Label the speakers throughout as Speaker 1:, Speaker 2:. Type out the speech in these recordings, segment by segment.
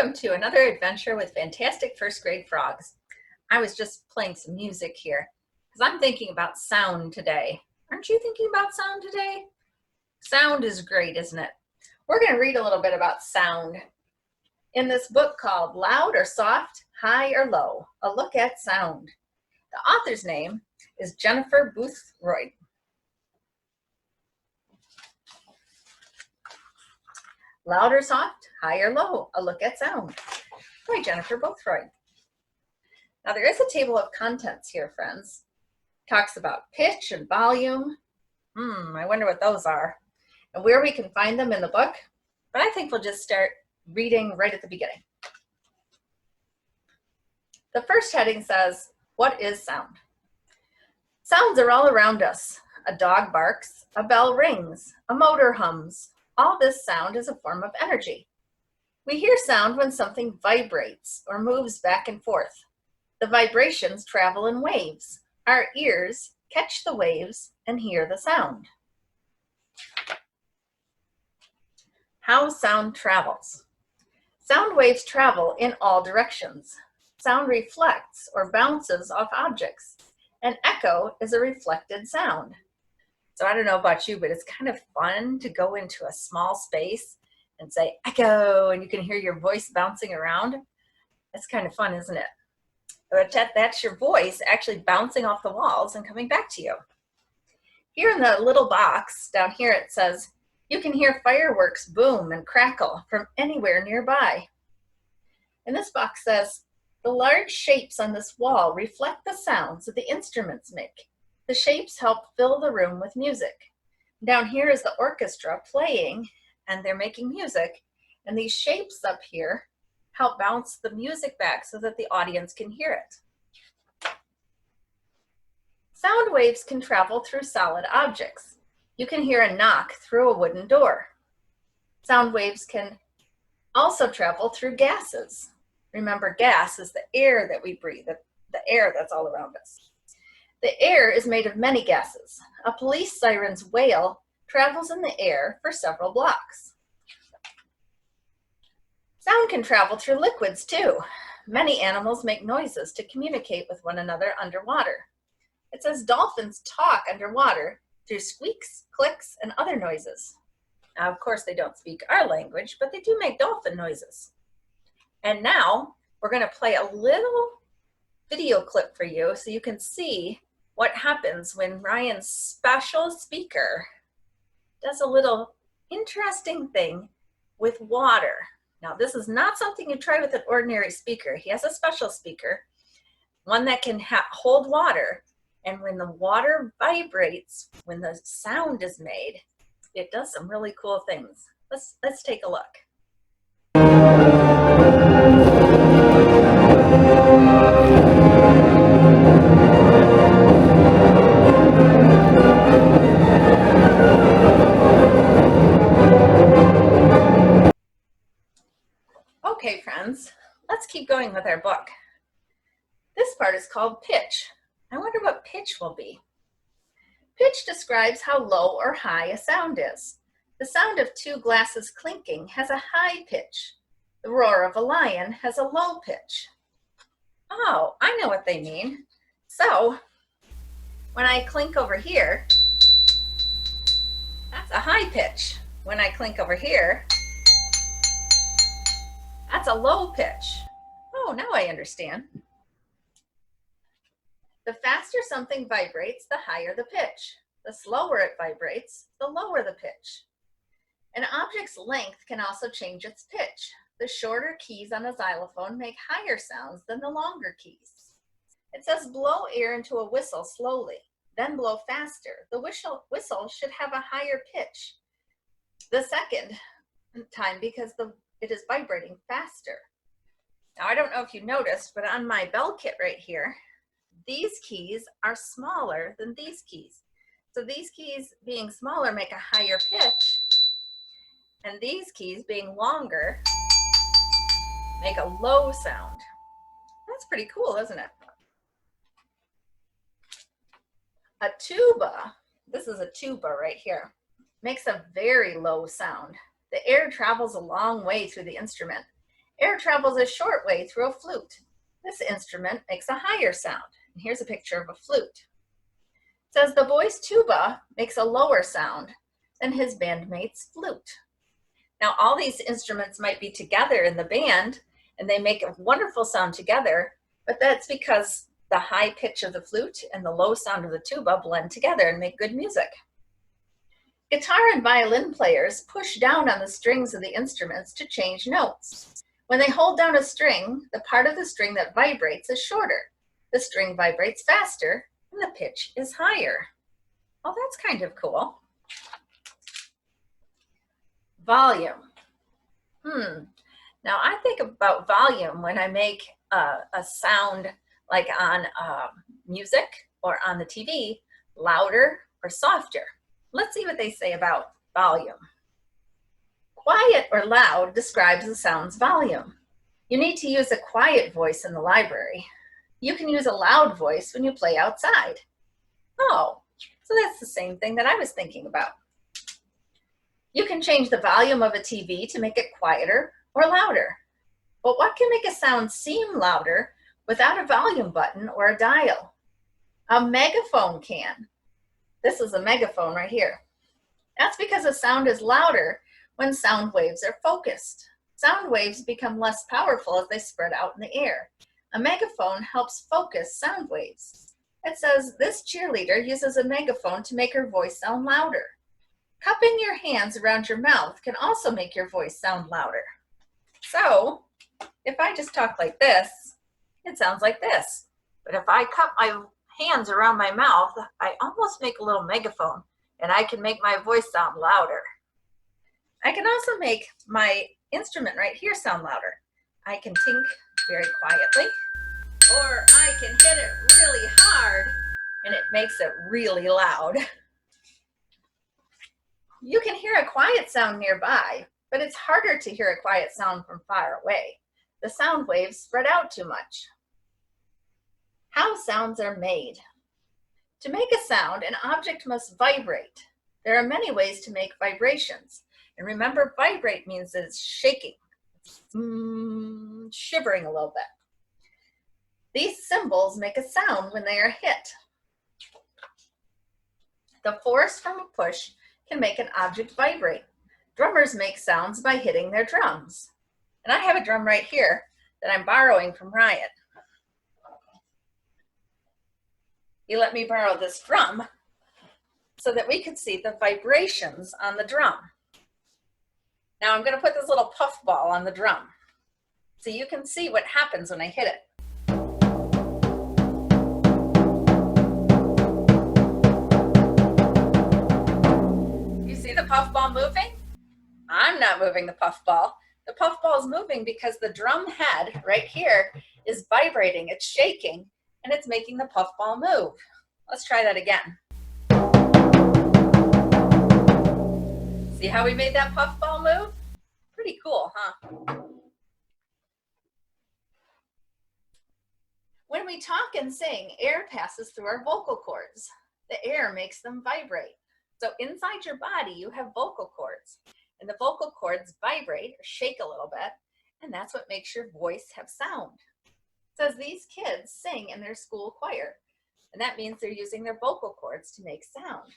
Speaker 1: Welcome to another adventure with fantastic first grade frogs. I was just playing some music here because I'm thinking about sound today. Aren't you thinking about sound today? Sound is great, isn't it? We're going to read a little bit about sound in this book called Loud or Soft, High or Low, A Look at Sound. The author's name is Jennifer Boothroyd. Loud or soft, high or low, a look at sound by Jennifer Boothroyd. Now there is a table of contents here, friends. Talks about pitch and volume. I wonder what those are and where we can find them in the book. But I think we'll just start reading right at the beginning. The first heading says, what is sound? Sounds are all around us. A dog barks, a bell rings, a motor hums. All this sound is a form of energy. We hear sound when something vibrates or moves back and forth. The vibrations travel in waves. Our ears catch the waves and hear the sound. How sound travels. Sound waves travel in all directions. Sound reflects or bounces off objects. An echo is a reflected sound. So I don't know about you, but it's kind of fun to go into a small space and say echo, and you can hear your voice bouncing around. That's kind of fun, isn't it? But that's your voice actually bouncing off the walls and coming back to you. Here in the little box down here, it says, you can hear fireworks boom and crackle from anywhere nearby. And this box says, the large shapes on this wall reflect the sounds that the instruments make. The shapes help fill the room with music. Down here is the orchestra playing, and they're making music. And these shapes up here help bounce the music back so that the audience can hear it. Sound waves can travel through solid objects. You can hear a knock through a wooden door. Sound waves can also travel through gases. Remember, gas is the air that we breathe, the air that's all around us. The air is made of many gases. A police siren's wail travels in the air for several blocks. Sound can travel through liquids too. Many animals make noises to communicate with one another underwater. It says dolphins talk underwater through squeaks, clicks, and other noises. Now, of course, they don't speak our language, but they do make dolphin noises. And now we're going to play a little video clip for you so you can see what happens when Ryan's special speaker does a little interesting thing with water. Now, this is not something you try with an ordinary speaker. He has a special speaker, one that can hold water. And when the water vibrates, when the sound is made, it does some really cool things. Let's take a look. Okay, friends, let's keep going with our book. This part is called pitch. I wonder what pitch will be. Pitch describes how low or high a sound is. The sound of two glasses clinking has a high pitch. The roar of a lion has a low pitch. Oh, I know what they mean. So, when I clink over here, that's a high pitch. When I clink over here, that's a low pitch. Oh, now I understand. The faster something vibrates, the higher the pitch. The slower it vibrates, the lower the pitch. An object's length can also change its pitch. The shorter keys on a xylophone make higher sounds than the longer keys. It says blow air into a whistle slowly, then blow faster. The whistle should have a higher pitch the second time because it is vibrating faster. Now, I don't know if you noticed, but on my bell kit right here, these keys are smaller than these keys. So these keys being smaller make a higher pitch, and these keys being longer make a low sound. That's pretty cool, isn't it? A tuba, this is a tuba right here, makes a very low sound. The air travels a long way through the instrument, Air travels a short way through a flute. This instrument makes a higher sound. And here's a picture of a flute. It says the boy's tuba makes a lower sound than his bandmate's flute. Now, all these instruments might be together in the band, and they make a wonderful sound together, but that's because the high pitch of the flute and the low sound of the tuba blend together and make good music. Guitar and violin players push down on the strings of the instruments to change notes. When they hold down a string, the part of the string that vibrates is shorter. The string vibrates faster, and the pitch is higher. Well, that's kind of cool. Volume. Now I think about volume when I make a sound like on music or on the TV, louder or softer. Let's see what they say about volume. Quiet or loud describes the sound's volume. You need to use a quiet voice in the library. You can use a loud voice when you play outside. Oh, so that's the same thing that I was thinking about. You can change the volume of a TV to make it quieter or louder. But what can make a sound seem louder without a volume button or a dial? A megaphone can. This is a megaphone right here. That's because a sound is louder when sound waves are focused. Sound waves become less powerful as they spread out in the air. A megaphone helps focus sound waves. It says this cheerleader uses a megaphone to make her voice sound louder. Cupping your hands around your mouth can also make your voice sound louder. So, if I just talk like this, it sounds like this. But if I cup my hands around my mouth, I almost make a little megaphone, and I can make my voice sound louder. I can also make my instrument right here sound louder. I can tink very quietly, or I can hit it really hard, and it makes it really loud. You can hear a quiet sound nearby, but it's harder to hear a quiet sound from far away. The sound waves spread out too much. How sounds are made. To make a sound, an object must vibrate. There are many ways to make vibrations. And remember, vibrate means it's shaking, shivering a little bit. These cymbals make a sound when they are hit. The force from a push can make an object vibrate. Drummers make sounds by hitting their drums. And I have a drum right here that I'm borrowing from Ryan. He let me borrow this drum so that we could see the vibrations on the drum. Now I'm going to put this little puff ball on the drum so you can see what happens when I hit it. You see the puff ball moving? I'm not moving the puff ball. The puff ball is moving because the drum head right here is vibrating, it's shaking, and it's making the puff ball move. Let's try that again. See how we made that puff ball move? Pretty cool, huh? When we talk and sing, air passes through our vocal cords. The air makes them vibrate. So inside your body, you have vocal cords. And the vocal cords vibrate or shake a little bit, and that's what makes your voice have sound. It says these kids sing in their school choir, and that means they're using their vocal cords to make sound.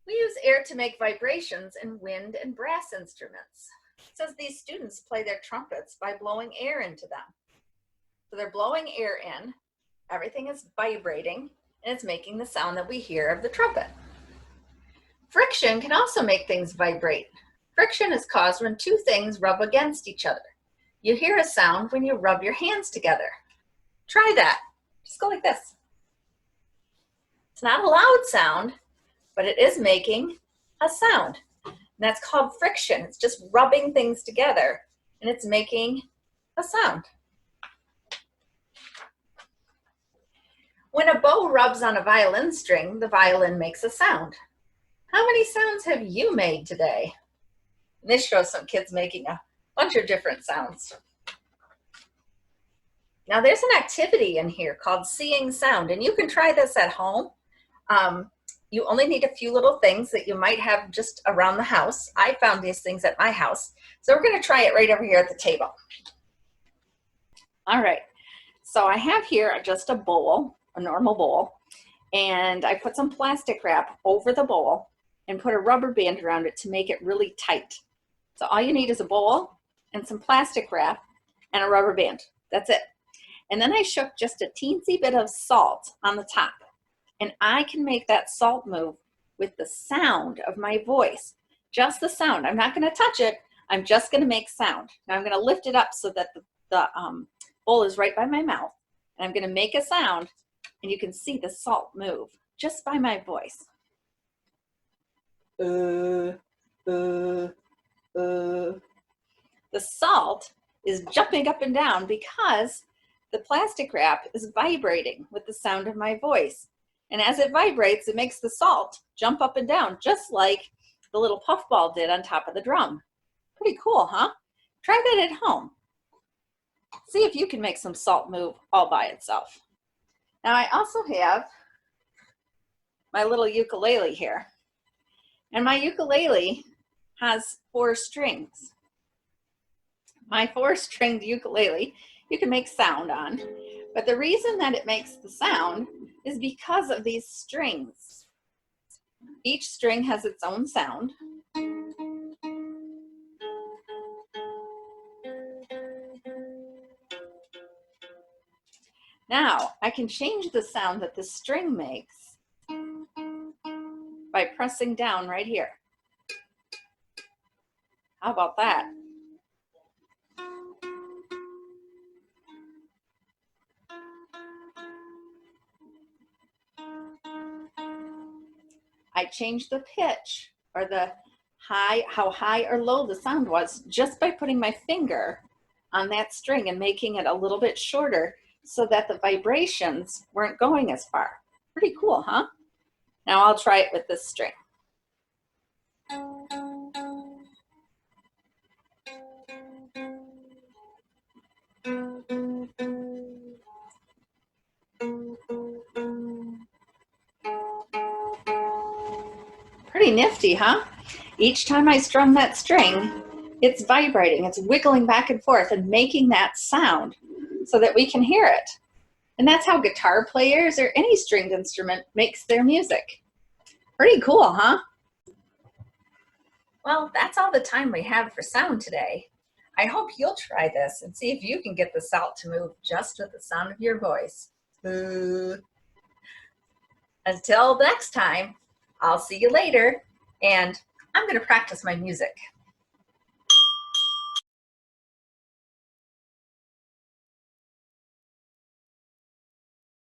Speaker 1: We use air to make vibrations in wind and brass instruments. It says these students play their trumpets by blowing air into them. So they're blowing air in, everything is vibrating, and it's making the sound that we hear of the trumpet. Friction can also make things vibrate. Friction is caused when two things rub against each other. You hear a sound when you rub your hands together. Try that. Just go like this. It's not a loud sound, but it is making a sound. And that's called friction. It's just rubbing things together, and it's making a sound. When a bow rubs on a violin string, the violin makes a sound. How many sounds have you made today? And this shows some kids making a bunch of different sounds. Now there's an activity in here called Seeing Sound, and you can try this at home. you only need a few little things that you might have just around the house. I found these things at my house. So we're gonna try it right over here at the table. All right, so I have here just a bowl, a normal bowl, and I put some plastic wrap over the bowl and put a rubber band around it to make it really tight. So all you need is a bowl and some plastic wrap and a rubber band. That's it. And then I shook just a teensy bit of salt on the top. And I can make that salt move with the sound of my voice. Just the sound. I'm not going to touch it. I'm just going to make sound. Now I'm going to lift it up so that the bowl is right by my mouth. And I'm going to make a sound, and you can see the salt move just by my voice. The salt is jumping up and down because the plastic wrap is vibrating with the sound of my voice. And as it vibrates, it makes the salt jump up and down, just like the little puffball did on top of the drum. Pretty cool, huh? Try that at home. See if you can make some salt move all by itself. Now I also have my little ukulele here. And my ukulele has 4 strings. My 4-stringed ukulele, you can make sound on. But the reason that it makes the sound is because of these strings. Each string has its own sound. Now, I can change the sound that the string makes by pressing down right here. How about that? I changed the pitch or the how high or low the sound was just by putting my finger on that string and making it a little bit shorter so that the vibrations weren't going as far. Pretty cool, huh? Now I'll try it with this string. Pretty nifty, huh? Each time I strum that string, it's vibrating, it's wiggling back and forth and making that sound so that we can hear it. And that's how guitar players or any stringed instrument makes their music. Pretty cool, huh? Well, that's all the time we have for sound today. I hope you'll try this and see if you can get the salt to move just with the sound of your voice. Until next time, I'll see you later, and I'm going to practice my music.